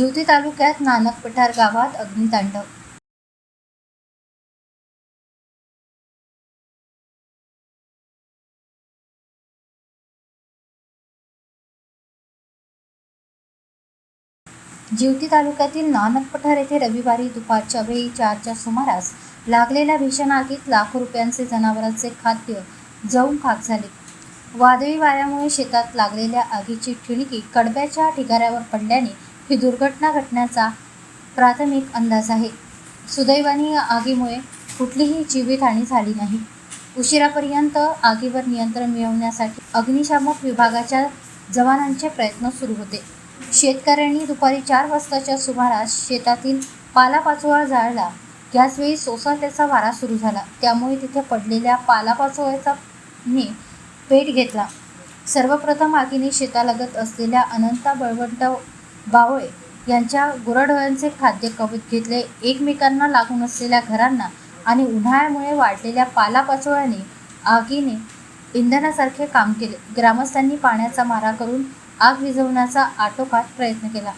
जिवती तालुक्यात नानक पठार गावात अग्नितांडव। जिवती तालुक्यातील नानक पठार येथे रविवारी दुपारच्या वेळी 4च्या सुमारास लागलेल्या भीषण आगीत लाखो रुपयांचे जनावरांचे खाद्य जळून खाक झाले। वादळी वाऱ्यामुळे शेतात लागलेल्या आगीची ठिणगी कडब्याच्या ढिगाऱ्यावर पडल्याने ही दुर्घटना घडण्याचा प्राथमिक अंदाज आहे। सुदैवाने या आगीमुळे कुठलीही जीवितहानी झाली नाही। उशिरापर्यंत आगीवर नियंत्रण मिळवण्यासाठी अग्निशामक विभागाच्या जवानांचे प्रयत्न सुरू होते। शेतकऱ्यांनी दुपारी 4 वाजताच्या सुमारास शेतातील पालापाचोळा जाळला। याचवेळी सोसाट्याचा वारा सुरू झाला, त्यामुळे तिथे पडलेल्या पालापाचोळ्याचा पेट घेतला। सर्वप्रथम आगीने शेतालगत असलेल्या अनंता बळवंत बावळे यांच्या गुराढोरांचे खाद्य कवच घेतले। एकमेकांना लागून असलेल्या घरांना आणि उन्हाळ्यामुळे वाढलेल्या पालापाचोळ्याने आगीने इंधनासारखे काम केले। ग्रामस्थांनी पाण्याचा मारा करून आग विझवण्याचा आटोकाट प्रयत्न केला।